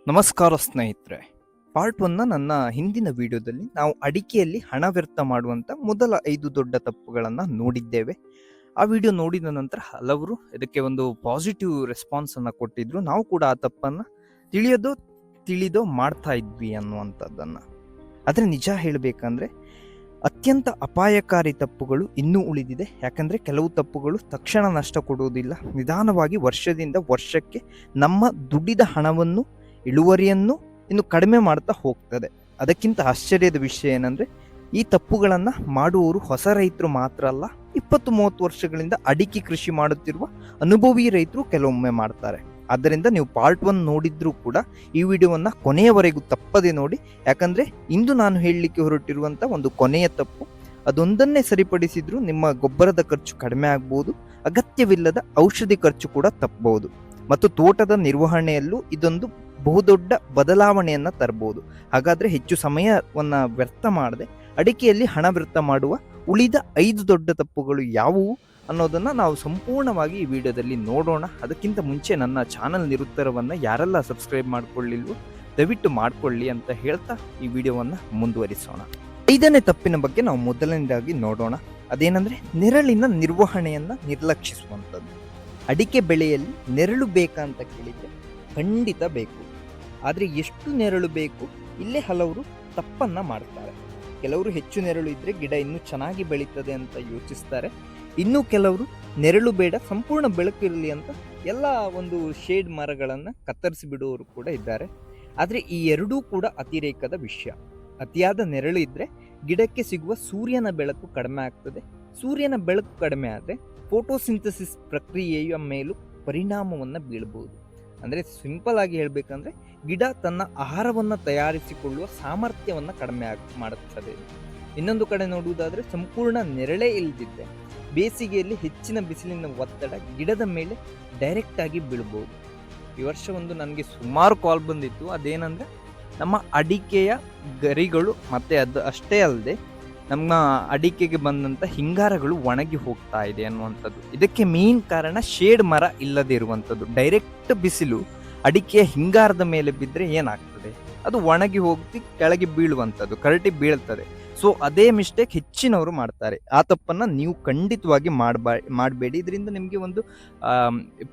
ನಮಸ್ಕಾರ ಸ್ನೇಹಿತರೆ. ಪಾರ್ಟ್ 1ನ ನನ್ನ ಹಿಂದಿನ ವಿಡಿಯೋದಲ್ಲಿ ನಾವು ಅಡಿಕೆಯಲ್ಲಿ ಹಣ ವ್ಯರ್ಥ ಮಾಡುವಂಥ ಮೊದಲ 5 ದೊಡ್ಡ ತಪ್ಪುಗಳನ್ನು ನೋಡಿದ್ದೇವೆ. ಆ ವಿಡಿಯೋ ನೋಡಿದ ನಂತರ ಹಲವರು ಇದಕ್ಕೆ ಒಂದು ಪಾಸಿಟಿವ್ ರೆಸ್ಪಾನ್ಸನ್ನು ಕೊಟ್ಟಿದ್ರು. ನಾವು ಕೂಡ ಆ ತಪ್ಪನ್ನು ತಿಳಿದೋ ಮಾಡ್ತಾ ಇದ್ವಿ ಅನ್ನುವಂಥದ್ದನ್ನು. ಆದರೆ ನಿಜ ಹೇಳಬೇಕಂದ್ರೆ ಅತ್ಯಂತ ಅಪಾಯಕಾರಿ ತಪ್ಪುಗಳು ಇನ್ನೂ ಉಳಿದಿದೆ. ಯಾಕಂದರೆ ಕೆಲವು ತಪ್ಪುಗಳು ತಕ್ಷಣ ನಷ್ಟ ಕೊಡುವುದಿಲ್ಲ, ನಿಧಾನವಾಗಿ ವರ್ಷದಿಂದ ವರ್ಷಕ್ಕೆ ನಮ್ಮ ದುಡಿದ ಹಣವನ್ನು ಇಳುವರಿಯನ್ನು ಇನ್ನು ಕಡಿಮೆ ಮಾಡ್ತಾ ಹೋಗ್ತದೆ. ಅದಕ್ಕಿಂತ ಆಶ್ಚರ್ಯದ ವಿಷಯ ಏನಂದರೆ ಈ ತಪ್ಪುಗಳನ್ನು ಮಾಡುವವರು ಹೊಸ ರೈತರು ಮಾತ್ರ ಅಲ್ಲ, 20-30 ವರ್ಷಗಳಿಂದ ಅಡಿಕೆ ಕೃಷಿ ಮಾಡುತ್ತಿರುವ ಅನುಭವಿ ರೈತರು ಕೆಲವೊಮ್ಮೆ ಮಾಡ್ತಾರೆ. ಆದ್ದರಿಂದ ನೀವು ಪಾರ್ಟ್ 1 ನೋಡಿದ್ರೂ ಕೂಡ ಈ ವಿಡಿಯೋವನ್ನು ಕೊನೆಯವರೆಗೂ ತಪ್ಪದೆ ನೋಡಿ. ಯಾಕಂದರೆ ಇಂದು ನಾನು ಹೇಳಲಿಕ್ಕೆ ಹೊರಟಿರುವಂಥ ಒಂದು ಕೊನೆಯ ತಪ್ಪು, ಅದೊಂದನ್ನೇ ಸರಿಪಡಿಸಿದ್ರು ನಿಮ್ಮ ಗೊಬ್ಬರದ ಖರ್ಚು ಕಡಿಮೆ ಆಗ್ಬೋದು, ಅಗತ್ಯವಿಲ್ಲದ ಔಷಧಿ ಖರ್ಚು ಕೂಡ ತಪ್ಪಬಹುದು ಮತ್ತು ತೋಟದ ನಿರ್ವಹಣೆಯಲ್ಲೂ ಇದೊಂದು ಬಹುದೊಡ್ಡ ಬದಲಾವಣೆಯನ್ನು ತರಬಹುದು. ಹಾಗಾದರೆ ಹೆಚ್ಚು ಸಮಯವನ್ನು ವ್ಯರ್ಥ ಮಾಡದೆ ಅಡಿಕೆಯಲ್ಲಿ ಹಣ ವ್ಯರ್ಥ ಮಾಡುವ ಉಳಿದ 5 ದೊಡ್ಡ ತಪ್ಪುಗಳು ಯಾವುವು ಅನ್ನೋದನ್ನು ನಾವು ಸಂಪೂರ್ಣವಾಗಿ ಈ ವಿಡಿಯೋದಲ್ಲಿ ನೋಡೋಣ. ಅದಕ್ಕಿಂತ ಮುಂಚೆ ನನ್ನ ಚಾನಲ್ ನಿರುತ್ತರವನ್ನು ಯಾರೆಲ್ಲ ಸಬ್ಸ್ಕ್ರೈಬ್ ಮಾಡ್ಕೊಳ್ಳಿಲ್ವೋ ದಯವಿಟ್ಟು ಮಾಡಿಕೊಳ್ಳಿ ಅಂತ ಹೇಳ್ತಾ ಈ ವಿಡಿಯೋವನ್ನು ಮುಂದುವರಿಸೋಣ. 5ನೇ ತಪ್ಪಿನ ಬಗ್ಗೆ ನಾವು ಮೊದಲನೇದಾಗಿ ನೋಡೋಣ. ಅದೇನೆಂದರೆ ನೆರಳಿನ ನಿರ್ವಹಣೆಯನ್ನು ನಿರ್ಲಕ್ಷಿಸುವಂಥದ್ದು. ಅಡಿಕೆ ಬೆಳೆಯಲ್ಲಿ ನೆರಳು ಬೇಕಾ ಅಂತ ಕೇಳಿದರೆ ಖಂಡಿತ ಬೇಕು. ಆದರೆ ಎಷ್ಟು ನೆರಳು ಬೇಕು, ಇಲ್ಲೇ ಹಲವರು ತಪ್ಪನ್ನು ಮಾಡ್ತಾರೆ. ಕೆಲವರು ಹೆಚ್ಚು ನೆರಳು ಇದ್ದರೆ ಗಿಡ ಇನ್ನೂ ಚೆನ್ನಾಗಿ ಬೆಳೀತದೆ ಅಂತ ಯೋಚಿಸ್ತಾರೆ. ಇನ್ನೂ ಕೆಲವರು ನೆರಳು ಬೇಡ, ಸಂಪೂರ್ಣ ಬೆಳಕಿರಲಿ ಅಂತ ಎಲ್ಲ ಒಂದು ಶೇಡ್ ಮರಗಳನ್ನು ಕತ್ತರಿಸಿ ಬಿಡುವವರು ಕೂಡ ಇದ್ದಾರೆ. ಆದರೆ ಈ ಎರಡೂ ಕೂಡ ಅತಿರೇಕದ ವಿಷಯ. ಅತಿಯಾದ ನೆರಳು ಇದ್ದರೆ ಗಿಡಕ್ಕೆ ಸಿಗುವ ಸೂರ್ಯನ ಬೆಳಕು ಕಡಿಮೆ ಆಗ್ತದೆ. ಸೂರ್ಯನ ಬೆಳಕು ಕಡಿಮೆ ಆದರೆ ಫೋಟೋಸಿಂಥಸಿಸ್ ಪ್ರಕ್ರಿಯೆಯ ಮೇಲೂ ಪರಿಣಾಮವನ್ನು ಬೀಳ್ಬೋದು. ಅಂದರೆ ಸಿಂಪಲ್ ಆಗಿ ಹೇಳಬೇಕಂದ್ರೆ ಗಿಡ ತನ್ನ ಆಹಾರವನ್ನು ತಯಾರಿಸಿಕೊಳ್ಳುವ ಸಾಮರ್ಥ್ಯವನ್ನು ಕಡಿಮೆ ಮಾಡುತ್ತದೆ. ಇನ್ನೊಂದು ಕಡೆ ನೋಡುವುದಾದರೆ ಸಂಪೂರ್ಣ ನೆರಳೇ ಇಲ್ಲದಿದ್ದರೆ ಬೇಸಿಗೆಯಲ್ಲಿ ಹೆಚ್ಚಿನ ಬಿಸಿಲಿನ ಒತ್ತಡ ಗಿಡದ ಮೇಲೆ ಡೈರೆಕ್ಟ್ ಆಗಿ ಬೀಳ್ಬೋದು. ಈ ವರ್ಷ ಒಂದು ನನಗೆ ಸುಮಾರು ಕಾಲ್ ಬಂದಿತ್ತು. ಅದೇನೆಂದರೆ ನಮ್ಮ ಅಡಿಕೆಯ ಗರಿಗಳು ಮತ್ತು ಅದು ಅಷ್ಟೇ ಅಲ್ಲದೆ ನಮ್ಮ ಅಡಿಕೆಗೆ ಬಂದಂಥ ಹಿಂಗಾರಗಳು ಒಣಗಿ ಹೋಗ್ತಾ ಇದೆ ಅನ್ನುವಂಥದ್ದು. ಇದಕ್ಕೆ ಮೇನ್ ಕಾರಣ ಶೇಡ್ ಮರ ಇಲ್ಲದೆ ಇರುವಂಥದ್ದು. ಡೈರೆಕ್ಟ್ ಬಿಸಿಲು ಅಡಿಕೆಯ ಹಿಂಗಾರದ ಮೇಲೆ ಬಿದ್ದರೆ ಏನಾಗ್ತದೆ, ಅದು ಒಣಗಿ ಹೋಗಿ ಕೆಳಗೆ ಬೀಳುವಂಥದ್ದು, ಕರಟಿ ಬೀಳ್ತದೆ. ಸೊ ಅದೇ ಮಿಸ್ಟೇಕ್ ಹೆಚ್ಚಿನವರು ಮಾಡ್ತಾರೆ. ಆ ತಪ್ಪನ್ನು ನೀವು ಖಂಡಿತವಾಗಿ ಮಾಡಬೇಡಿ. ಇದರಿಂದ ನಿಮಗೆ ಒಂದು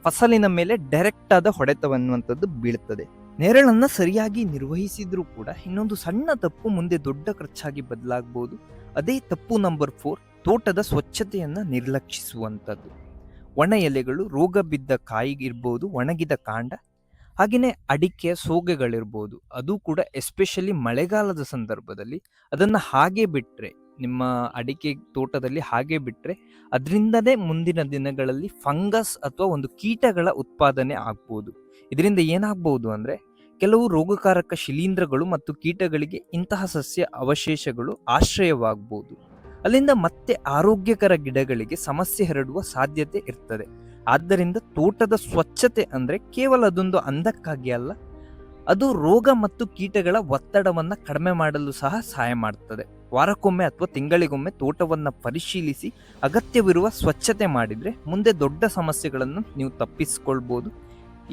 ಫಸಲಿನ ಮೇಲೆ ಡೈರೆಕ್ಟ್ ಆದ ಹೊಡೆತವನ್ನುವಂಥದ್ದು ಬೀಳ್ತದೆ. ನೆರಳನ್ನು ಸರಿಯಾಗಿ ನಿರ್ವಹಿಸಿದ್ರೂ ಕೂಡ ಇನ್ನೊಂದು ಸಣ್ಣ ತಪ್ಪು ಮುಂದೆ ದೊಡ್ಡ ಖರ್ಚಾಗಿ ಬದಲಾಗಬಹುದು. ಅದೇ ತಪ್ಪು ನಂಬರ್ 4, ತೋಟದ ಸ್ವಚ್ಛತೆಯನ್ನು ನಿರ್ಲಕ್ಷಿಸುವಂಥದ್ದು. ಒಣ ಎಲೆಗಳು, ರೋಗ ಬಿದ್ದ ಕಾಯಿ ಇರ್ಬೋದು, ಒಣಗಿದ ಕಾಂಡ, ಹಾಗೆಯೇ ಅಡಿಕೆಯ ಸೋಗೆಗಳಿರ್ಬೋದು. ಅದು ಕೂಡ ಎಸ್ಪೆಷಲಿ ಮಳೆಗಾಲದ ಸಂದರ್ಭದಲ್ಲಿ ಅದನ್ನು ಹಾಗೆ ಬಿಟ್ಟರೆ, ನಿಮ್ಮ ಅಡಿಕೆ ತೋಟದಲ್ಲಿ ಹಾಗೆ ಬಿಟ್ಟರೆ ಅದರಿಂದನೇ ಮುಂದಿನ ದಿನಗಳಲ್ಲಿ ಫಂಗಸ್ ಅಥವಾ ಒಂದು ಕೀಟಗಳ ಉತ್ಪಾದನೆ ಆಗ್ಬೋದು. ಇದರಿಂದ ಏನಾಗ್ಬೋದು ಅಂದರೆ ಕೆಲವು ರೋಗಕಾರಕ ಶಿಲೀಂಧ್ರಗಳು ಮತ್ತು ಕೀಟಗಳಿಗೆ ಇಂತಹ ಸಸ್ಯ ಅವಶೇಷಗಳು ಆಶ್ರಯವಾಗಬಹುದು. ಅಲ್ಲಿಂದ ಮತ್ತೆ ಆರೋಗ್ಯಕರ ಗಿಡಗಳಿಗೆ ಸಮಸ್ಯೆ ಹರಡುವ ಸಾಧ್ಯತೆ ಇರ್ತದೆ. ಆದ್ದರಿಂದ ತೋಟದ ಸ್ವಚ್ಛತೆ ಅಂದರೆ ಕೇವಲ ಅದೊಂದು ಅಂದಕ್ಕಾಗಿ ಅಲ್ಲ, ಅದು ರೋಗ ಮತ್ತು ಕೀಟಗಳ ಒತ್ತಡವನ್ನು ಕಡಿಮೆ ಮಾಡಲು ಸಹ ಸಹಾಯ ಮಾಡ್ತದೆ. ವಾರಕ್ಕೊಮ್ಮೆ ಅಥವಾ ತಿಂಗಳಿಗೊಮ್ಮೆ ತೋಟವನ್ನು ಪರಿಶೀಲಿಸಿ ಅಗತ್ಯವಿರುವ ಸ್ವಚ್ಛತೆ ಮಾಡಿದರೆ ಮುಂದೆ ದೊಡ್ಡ ಸಮಸ್ಯೆಗಳನ್ನು ನೀವು ತಪ್ಪಿಸಿಕೊಳ್ಬೋದು.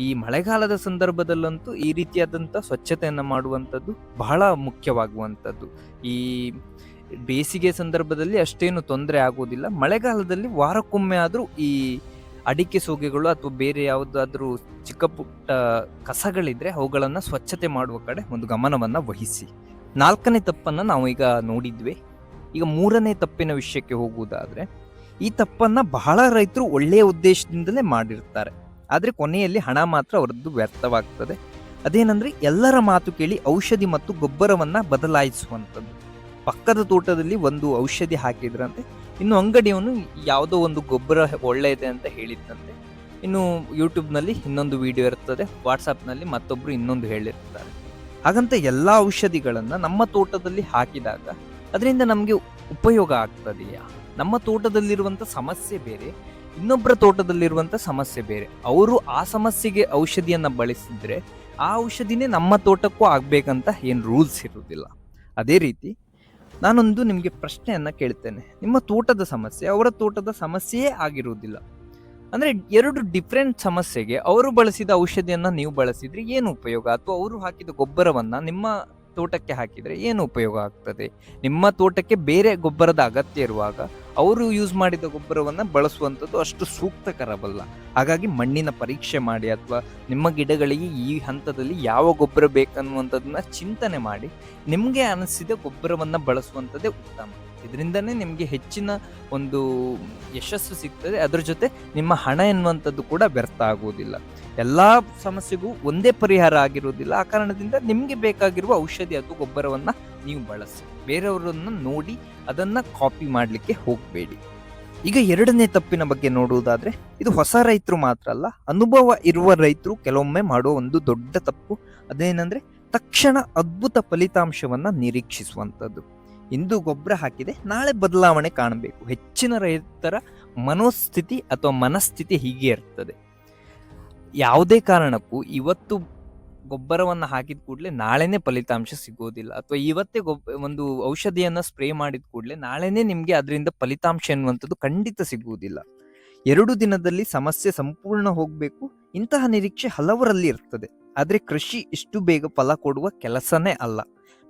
ಈ ಮಳೆಗಾಲದ ಸಂದರ್ಭದಲ್ಲಂತೂ ಈ ರೀತಿಯಾದಂಥ ಸ್ವಚ್ಛತೆಯನ್ನು ಮಾಡುವಂಥದ್ದು ಬಹಳ ಮುಖ್ಯವಾಗುವಂಥದ್ದು. ಈ ಬೇಸಿಗೆ ಸಂದರ್ಭದಲ್ಲಿ ಅಷ್ಟೇನು ತೊಂದರೆ ಆಗೋದಿಲ್ಲ. ಮಳೆಗಾಲದಲ್ಲಿ ವಾರಕ್ಕೊಮ್ಮೆ ಆದರೂ ಈ ಅಡಿಕೆ ಸೋಗೆಗಳು ಅಥವಾ ಬೇರೆ ಯಾವುದಾದ್ರೂ ಚಿಕ್ಕ ಪುಟ್ಟ ಕಸಗಳಿದ್ರೆ ಅವುಗಳನ್ನು ಸ್ವಚ್ಛತೆ ಮಾಡುವ ಕಡೆ ಒಂದು ಗಮನವನ್ನು ವಹಿಸಿ. 4ನೇ ತಪ್ಪನ್ನು ನಾವು ಈಗ ನೋಡಿದ್ವಿ. ಈಗ 3ನೇ ತಪ್ಪಿನ ವಿಷಯಕ್ಕೆ ಹೋಗುವುದಾದರೆ, ಈ ತಪ್ಪನ್ನು ಬಹಳ ರೈತರು ಒಳ್ಳೆಯ ಉದ್ದೇಶದಿಂದಲೇ ಮಾಡಿರ್ತಾರೆ. ಆದರೆ ಕೊನೆಯಲ್ಲಿ ಹಣ ಮಾತ್ರ ಅವರದ್ದು ವ್ಯರ್ಥವಾಗ್ತದೆ. ಅದೇನೆಂದರೆ ಎಲ್ಲರ ಮಾತು ಕೇಳಿ ಔಷಧಿ ಮತ್ತು ಗೊಬ್ಬರವನ್ನು ಬದಲಾಯಿಸುವಂಥದ್ದು. ಪಕ್ಕದ ತೋಟದಲ್ಲಿ ಒಂದು ಔಷಧಿ ಹಾಕಿದ್ರಂತೆ, ಇನ್ನು ಅಂಗಡಿಯವನು ಯಾವುದೋ ಒಂದು ಗೊಬ್ಬರ ಒಳ್ಳೆಯದೆ ಅಂತ ಹೇಳಿದ್ದಂತೆ. ಇನ್ನು ಯೂಟ್ಯೂಬ್ನಲ್ಲಿ ಇನ್ನೊಂದು ವಿಡಿಯೋ ಇರ್ತದೆ, ವಾಟ್ಸಪ್ನಲ್ಲಿ ಮತ್ತೊಬ್ಬರು ಇನ್ನೊಂದು ಹೇಳಿರ್ತಾರೆ. ಹಾಗಂತ ಎಲ್ಲ ಔಷಧಿಗಳನ್ನು ನಮ್ಮ ತೋಟದಲ್ಲಿ ಹಾಕಿದಾಗ ಅದರಿಂದ ನಮಗೆ ಉಪಯೋಗ ಆಗ್ತದೆಯಾ? ನಮ್ಮ ತೋಟದಲ್ಲಿರುವಂಥ ಸಮಸ್ಯೆ ಬೇರೆ, ಇನ್ನೊಬ್ಬರ ತೋಟದಲ್ಲಿರುವಂಥ ಸಮಸ್ಯೆ ಬೇರೆ. ಅವರು ಆ ಸಮಸ್ಯೆಗೆ ಔಷಧಿಯನ್ನು ಬಳಸಿದರೆ ಆ ಔಷಧಿನೇ ನಮ್ಮ ತೋಟಕ್ಕೂ ಆಗಬೇಕಂತ ಏನು ರೂಲ್ಸ್ ಇರುವುದಿಲ್ಲ. ಅದೇ ರೀತಿ ನಾನೊಂದು ನಿಮಗೆ ಪ್ರಶ್ನೆಯನ್ನು ಕೇಳ್ತೇನೆ. ನಿಮ್ಮ ತೋಟದ ಸಮಸ್ಯೆ ಅವರ ತೋಟದ ಸಮಸ್ಯೆಯೇ ಆಗಿರುವುದಿಲ್ಲ. ಅಂದ್ರೆ ಎರಡು ಡಿಫ್ರೆಂಟ್ ಸಮಸ್ಯೆಗೆ ಅವರು ಬಳಸಿದ ಔಷಧಿಯನ್ನ ನೀವು ಬಳಸಿದ್ರೆ ಏನು ಉಪಯೋಗ, ಅಥವಾ ಅವರು ಹಾಕಿದ ಗೊಬ್ಬರವನ್ನ ನಿಮ್ಮ ತೋಟಕ್ಕೆ ಹಾಕಿದ್ರೆ ಏನು ಉಪಯೋಗ ಆಗ್ತದೆ. ನಿಮ್ಮ ತೋಟಕ್ಕೆ ಬೇರೆ ಗೊಬ್ಬರದ ಅಗತ್ಯ ಇರುವಾಗ ಅವರು ಯೂಸ್ ಮಾಡಿದ ಗೊಬ್ಬರವನ್ನ ಬಳಸುವಂಥದ್ದು ಅಷ್ಟು ಸೂಕ್ತಕರವಲ್ಲ. ಹಾಗಾಗಿ ಮಣ್ಣಿನ ಪರೀಕ್ಷೆ ಮಾಡಿ, ಅಥವಾ ನಿಮ್ಮ ಗಿಡಗಳಿಗೆ ಈ ಹಂತದಲ್ಲಿ ಯಾವ ಗೊಬ್ಬರ ಬೇಕನ್ನುವಂಥದ್ದನ್ನ ಚಿಂತನೆ ಮಾಡಿ ನಿಮಗೆ ಅನಿಸಿದ ಗೊಬ್ಬರವನ್ನ ಬಳಸುವಂಥದ್ದೇ ಉತ್ತಮ. ಇದರಿಂದನೇ ನಿಮಗೆ ಹೆಚ್ಚಿನ ಒಂದು ಯಶಸ್ಸು ಸಿಗ್ತದೆ. ಅದರ ಜೊತೆ ನಿಮ್ಮ ಹಣ ಎನ್ನುವಂಥದ್ದು ಕೂಡ ವ್ಯರ್ಥ ಆಗುವುದಿಲ್ಲ. ಎಲ್ಲ ಸಮಸ್ಯೆಗೂ ಒಂದೇ ಪರಿಹಾರ ಆಗಿರುವುದಿಲ್ಲ. ಆ ಕಾರಣದಿಂದ ನಿಮಗೆ ಬೇಕಾಗಿರುವ ಔಷಧಿ ಅಥವಾ ಗೊಬ್ಬರವನ್ನ ನೀವು ಬಳಸಿ, ಬೇರೆಯವರನ್ನ ನೋಡಿ ಅದನ್ನ ಕಾಪಿ ಮಾಡಲಿಕ್ಕೆ ಹೋಗಬೇಡಿ. ಈಗ ಎರಡನೇ ತಪ್ಪಿನ ಬಗ್ಗೆ ನೋಡುವುದಾದ್ರೆ, ಇದು ಹೊಸ ರೈತರು ಮಾತ್ರ ಅಲ್ಲ, ಅನುಭವ ಇರುವ ರೈತರು ಕೆಲವೊಮ್ಮೆ ಮಾಡುವ ಒಂದು ದೊಡ್ಡ ತಪ್ಪು. ಅದೇನಂದ್ರೆ ತಕ್ಷಣ ಅದ್ಭುತ ಫಲಿತಾಂಶವನ್ನ ನಿರೀಕ್ಷಿಸುವಂಥದ್ದು. ಇಂದು ಗೊಬ್ಬರ ಹಾಕಿದೆ, ನಾಳೆ ಬದಲಾವಣೆ ಕಾಣಬೇಕು. ಹೆಚ್ಚಿನ ರೈತರ ಮನೋಸ್ಥಿತಿ ಅಥವಾ ಮನಸ್ಥಿತಿ ಹೀಗೆ ಇರ್ತದೆ. ಯಾವುದೇ ಕಾರಣಕ್ಕೂ ಇವತ್ತು ಗೊಬ್ಬರವನ್ನು ಹಾಕಿದ ಕೂಡಲೇ ನಾಳೆನೇ ಫಲಿತಾಂಶ ಸಿಗೋದಿಲ್ಲ, ಅಥವಾ ಇವತ್ತೇ ಒಂದು ಔಷಧಿಯನ್ನ ಸ್ಪ್ರೇ ಮಾಡಿದ ಕೂಡಲೇ ನಾಳೆನೇ ನಿಮಗೆ ಅದರಿಂದ ಫಲಿತಾಂಶ ಎನ್ನುವಂಥದ್ದು ಖಂಡಿತ ಸಿಗುವುದಿಲ್ಲ. 2 ದಿನದಲ್ಲಿ ಸಮಸ್ಯೆ ಸಂಪೂರ್ಣ ಹೋಗಬೇಕು, ಇಂತಹ ನಿರೀಕ್ಷೆ ಹಲವರಲ್ಲಿ ಇರ್ತದೆ. ಆದರೆ ಕೃಷಿ ಇಷ್ಟು ಬೇಗ ಫಲ ಕೊಡುವ ಕೆಲಸನೇ ಅಲ್ಲ.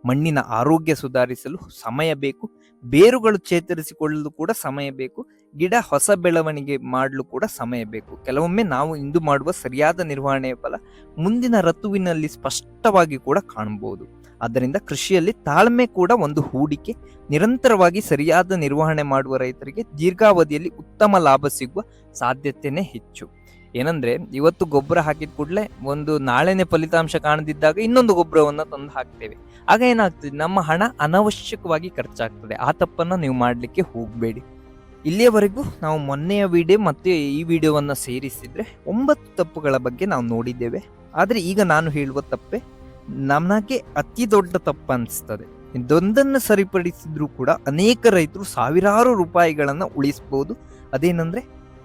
ಮಣ್ಣಿನ ಆರೋಗ್ಯ ಸುಧಾರಿಸಲು ಸಮಯ ಬೇಕು, ಬೇರುಗಳು ಚೇತರಿಸಿಕೊಳ್ಳಲು ಕೂಡ ಸಮಯ ಬೇಕು, ಗಿಡ ಹೊಸ ಬೆಳವಣಿಗೆ ಮಾಡಲು ಕೂಡ ಸಮಯ ಬೇಕು. ಕೆಲವೊಮ್ಮೆ ನಾವು ಇಂದು ಮಾಡುವ ಸರಿಯಾದ ನಿರ್ವಹಣೆಯ ಫಲ ಮುಂದಿನ ಋತುವಿನಲ್ಲಿ ಸ್ಪಷ್ಟವಾಗಿ ಕೂಡ ಕಾಣಬಹುದು. ಆದ್ದರಿಂದ ಕೃಷಿಯಲ್ಲಿ ತಾಳ್ಮೆ ಕೂಡ ಒಂದು ಹೂಡಿಕೆ. ನಿರಂತರವಾಗಿ ಸರಿಯಾದ ನಿರ್ವಹಣೆ ಮಾಡುವ ರೈತರಿಗೆ ದೀರ್ಘಾವಧಿಯಲ್ಲಿ ಉತ್ತಮ ಲಾಭ ಸಿಗುವ ಸಾಧ್ಯತೆನೇ ಹೆಚ್ಚು. ಏನಂದ್ರೆ ಇವತ್ತು ಗೊಬ್ಬರ ಹಾಕಿದ ಕೂಡಲೇ ಒಂದು ನಾಳೆನೆ ಫಲಿತಾಂಶ ಕಾಣದಿದ್ದಾಗ ಇನ್ನೊಂದು ಗೊಬ್ಬರವನ್ನ ತಂದು ಹಾಕ್ತೇವೆ. ಆಗ ಏನಾಗ್ತದೆ, ನಮ್ಮ ಹಣ ಅನಾವಶ್ಯಕವಾಗಿ ಖರ್ಚಾಗ್ತದೆ. ಆ ತಪ್ಪನ್ನ ನೀವು ಮಾಡ್ಲಿಕ್ಕೆ ಹೋಗಬೇಡಿ. ಇಲ್ಲಿಯವರೆಗೂ ನಾವು ಮೊನ್ನೆಯ ವಿಡಿಯೋ ಮತ್ತೆ ಈ ವಿಡಿಯೋವನ್ನ ಸೇರಿಸಿದ್ರೆ 9 ತಪ್ಪುಗಳ ಬಗ್ಗೆ ನಾವು ನೋಡಿದ್ದೇವೆ. ಆದ್ರೆ ಈಗ ನಾನು ಹೇಳುವ ತಪ್ಪೆ ನಮಗೆ ಅತಿ ದೊಡ್ಡ ತಪ್ಪು ಅನಿಸ್ತದೆ. ಇದೊಂದನ್ನು ಸರಿಪಡಿಸಿದ್ರು ಕೂಡ ಅನೇಕ ರೈತರು ಸಾವಿರಾರು ರೂಪಾಯಿಗಳನ್ನ ಉಳಿಸಬಹುದು. ಅದೇನಂದ್ರೆ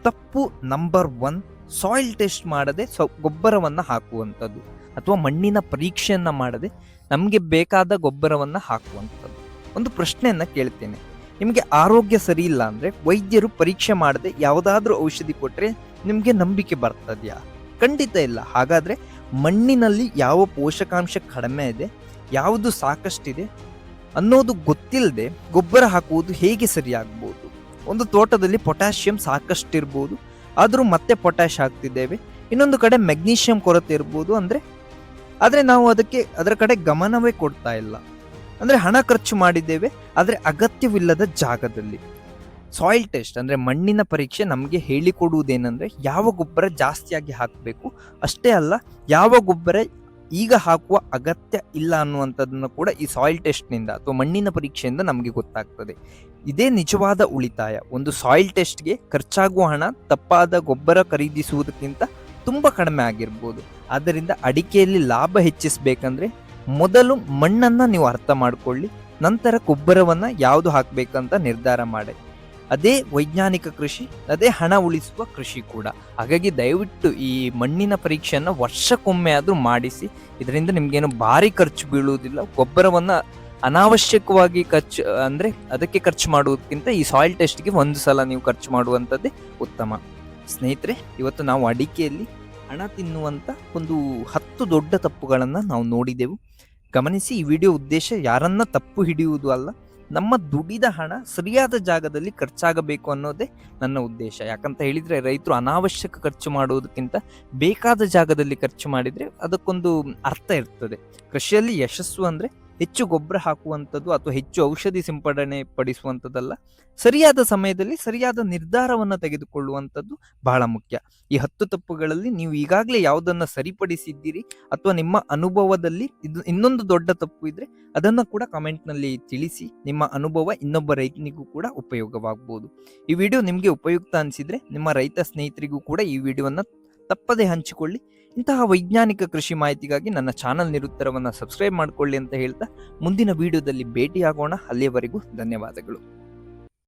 ತಪ್ಪು ನಂಬರ್ 1, ಸಾಯಿಲ್ ಟೆಸ್ಟ್ ಮಾಡದೆ ಗೊಬ್ಬರವನ್ನ ಹಾಕುವಂಥದ್ದು, ಅಥವಾ ಮಣ್ಣಿನ ಪರೀಕ್ಷೆಯನ್ನ ಮಾಡದೆ ನಮಗೆ ಬೇಕಾದ ಗೊಬ್ಬರವನ್ನ ಹಾಕುವಂಥದ್ದು. ಒಂದು ಪ್ರಶ್ನೆಯನ್ನ ಕೇಳ್ತೇನೆ, ನಿಮಗೆ ಆರೋಗ್ಯ ಸರಿ ಇಲ್ಲ ಅಂದ್ರೆ ವೈದ್ಯರು ಪರೀಕ್ಷೆ ಮಾಡದೆ ಯಾವುದಾದ್ರೂ ಔಷಧಿ ಕೊಟ್ರೆ ನಿಮ್ಗೆ ನಂಬಿಕೆ ಬರ್ತದ್ಯಾ? ಖಂಡಿತ ಇಲ್ಲ. ಹಾಗಾದ್ರೆ ಮಣ್ಣಿನಲ್ಲಿ ಯಾವ ಪೋಷಕಾಂಶ ಕಡಿಮೆ ಇದೆ, ಯಾವುದು ಸಾಕಷ್ಟಿದೆ ಅನ್ನೋದು ಗೊತ್ತಿಲ್ಲದೆ ಗೊಬ್ಬರ ಹಾಕುವುದು ಹೇಗೆ ಸರಿಯಾಗಬಹುದು? ಒಂದು ತೋಟದಲ್ಲಿ ಪೊಟ್ಯಾಷಿಯಂ ಸಾಕಷ್ಟಿರ್ಬೋದು, ಆದರೂ ಮತ್ತೆ ಪೊಟ್ಯಾಶ್ ಹಾಕ್ತಿದ್ದೇವೆ. ಇನ್ನೊಂದು ಕಡೆ ಮೆಗ್ನೀಷಿಯಂ ಕೊರತೆ ಇರ್ಬೋದು. ಆದರೆ ನಾವು ಅದರ ಕಡೆ ಗಮನವೇ ಕೊಡ್ತಾ ಇಲ್ಲ. ಅಂದ್ರೆ ಹಣ ಖರ್ಚು ಮಾಡಿದ್ದೇವೆ, ಆದರೆ ಅಗತ್ಯವಿಲ್ಲದ ಜಾಗದಲ್ಲಿ. ಸಾಯಿಲ್ ಟೆಸ್ಟ್ ಅಂದ್ರೆ ಮಣ್ಣಿನ ಪರೀಕ್ಷೆ ನಮಗೆ ಹೇಳಿಕೊಡುವುದೇನೆಂದ್ರೆ ಯಾವ ಗೊಬ್ಬರ ಜಾಸ್ತಿಯಾಗಿ ಹಾಕಬೇಕು, ಅಷ್ಟೇ ಅಲ್ಲ ಯಾವ ಗೊಬ್ಬರ ಈಗ ಹಾಕುವ ಅಗತ್ಯ ಇಲ್ಲ ಅನ್ನುವಂಥದ್ದನ್ನು ಕೂಡ ಈ ಸಾಯಿಲ್ ಟೆಸ್ಟ್ನಿಂದ ಅಥವಾ ಮಣ್ಣಿನ ಪರೀಕ್ಷೆಯಿಂದ ನಮಗೆ ಗೊತ್ತಾಗ್ತದೆ. ಇದೇ ನಿಜವಾದ ಉಳಿತಾಯ. ಒಂದು ಸಾಯಿಲ್ ಟೆಸ್ಟ್ಗೆ ಖರ್ಚಾಗುವ ಹಣ ತಪ್ಪಾದ ಗೊಬ್ಬರ ಖರೀದಿಸುವುದಕ್ಕಿಂತ ತುಂಬಾ ಕಡಿಮೆ ಆಗಿರ್ಬೋದು. ಆದ್ದರಿಂದ ಅಡಿಕೆಯಲ್ಲಿ ಲಾಭ ಹೆಚ್ಚಿಸಬೇಕಂದ್ರೆ ಮೊದಲು ಮಣ್ಣನ್ನ ನೀವು ಅರ್ಥ ಮಾಡ್ಕೊಳ್ಳಿ, ನಂತರ ಗೊಬ್ಬರವನ್ನ ಯಾವುದು ಹಾಕ್ಬೇಕಂತ ನಿರ್ಧಾರ ಮಾಡಿ. ಅದೇ ವೈಜ್ಞಾನಿಕ ಕೃಷಿ, ಅದೇ ಹಣ ಉಳಿಸುವ ಕೃಷಿ ಕೂಡ. ಹಾಗಾಗಿ ದಯವಿಟ್ಟು ಈ ಮಣ್ಣಿನ ಪರೀಕ್ಷೆಯನ್ನು ವರ್ಷಕ್ಕೊಮ್ಮೆ ಆದ್ರೂ ಮಾಡಿಸಿ. ಇದರಿಂದ ನಿಮ್ಗೇನು ಭಾರಿ ಖರ್ಚು ಬೀಳುವುದಿಲ್ಲ. ಗೊಬ್ಬರವನ್ನ ಅನಾವಶ್ಯಕವಾಗಿ ಅದಕ್ಕೆ ಖರ್ಚು ಮಾಡುವುದಕ್ಕಿಂತ ಈ ಸಾಯಿಲ್ ಟೆಸ್ಟ್ಗೆ ಒಂದು ಸಲ ನೀವು ಖರ್ಚು ಮಾಡುವಂಥದ್ದೇ ಉತ್ತಮ. ಸ್ನೇಹಿತರೆ, ಇವತ್ತು ನಾವು ಅಡಿಕೆಯಲ್ಲಿ ಹಣ ತಿನ್ನುವಂತ ಒಂದು 10 ದೊಡ್ಡ ತಪ್ಪುಗಳನ್ನು ನಾವು ನೋಡಿದೆವು. ಗಮನಿಸಿ, ಈ ವಿಡಿಯೋ ಉದ್ದೇಶ ಯಾರನ್ನ ತಪ್ಪು ಹಿಡಿಯುವುದು ಅಲ್ಲ, ನಮ್ಮ ದುಡಿದ ಹಣ ಸರಿಯಾದ ಜಾಗದಲ್ಲಿ ಖರ್ಚಾಗಬೇಕು ಅನ್ನೋದೇ ನನ್ನ ಉದ್ದೇಶ. ಯಾಕಂತ ಹೇಳಿದ್ರೆ ರೈತರು ಅನಾವಶ್ಯಕ ಖರ್ಚು ಮಾಡುವುದಕ್ಕಿಂತ ಬೇಕಾದ ಜಾಗದಲ್ಲಿ ಖರ್ಚು ಮಾಡಿದ್ರೆ ಅದಕ್ಕೊಂದು ಅರ್ಥ ಇರ್ತದೆ. ಕೃಷಿಯಲ್ಲಿ ಯಶಸ್ಸು ಅಂದ್ರೆ ಹೆಚ್ಚು ಗೊಬ್ಬರ ಹಾಕುವಂಥದ್ದು ಅಥವಾ ಹೆಚ್ಚು ಔಷಧಿ ಸಿಂಪಡಣೆ ಪಡಿಸುವಂಥದ್ದಲ್ಲ, ಸರಿಯಾದ ಸಮಯದಲ್ಲಿ ಸರಿಯಾದ ನಿರ್ಧಾರವನ್ನು ತೆಗೆದುಕೊಳ್ಳುವಂಥದ್ದು ಬಹಳ ಮುಖ್ಯ. ಈ 10 ತಪ್ಪುಗಳಲ್ಲಿ ನೀವು ಈಗಾಗಲೇ ಯಾವುದನ್ನ ಸರಿಪಡಿಸಿದ್ದೀರಿ ಅಥವಾ ನಿಮ್ಮ ಅನುಭವದಲ್ಲಿ ಇದು ಇನ್ನೊಂದು ದೊಡ್ಡ ತಪ್ಪು ಇದ್ರೆ ಅದನ್ನ ಕೂಡ ಕಾಮೆಂಟ್ನಲ್ಲಿ ತಿಳಿಸಿ. ನಿಮ್ಮ ಅನುಭವ ಇನ್ನೊಬ್ಬ ರೈತನಿಗೂ ಕೂಡ ಉಪಯೋಗವಾಗಬಹುದು. ಈ ವಿಡಿಯೋ ನಿಮಗೆ ಉಪಯುಕ್ತ ಅನಿಸಿದ್ರೆ ನಿಮ್ಮ ರೈತ ಸ್ನೇಹಿತರಿಗೂ ಕೂಡ ಈ ವಿಡಿಯೋವನ್ನ ತಪ್ಪದೆ ಹಂಚಿಕೊಳ್ಳಿ. ಇಂತಹ ವೈಜ್ಞಾನಿಕ ಕೃಷಿ ಮಾಹಿತಿಗಾಗಿ ನನ್ನ ಚಾನಲ್ ನಿರುತ್ತರವನ್ನು ಸಬ್ಸ್ಕ್ರೈಬ್ ಮಾಡಿಕೊಳ್ಳಿ ಅಂತ ಹೇಳ್ತಾ ಮುಂದಿನ ವಿಡಿಯೋದಲ್ಲಿ ಭೇಟಿಯಾಗೋಣ. ಅಲ್ಲಿಯವರೆಗೂ ಧನ್ಯವಾದಗಳು.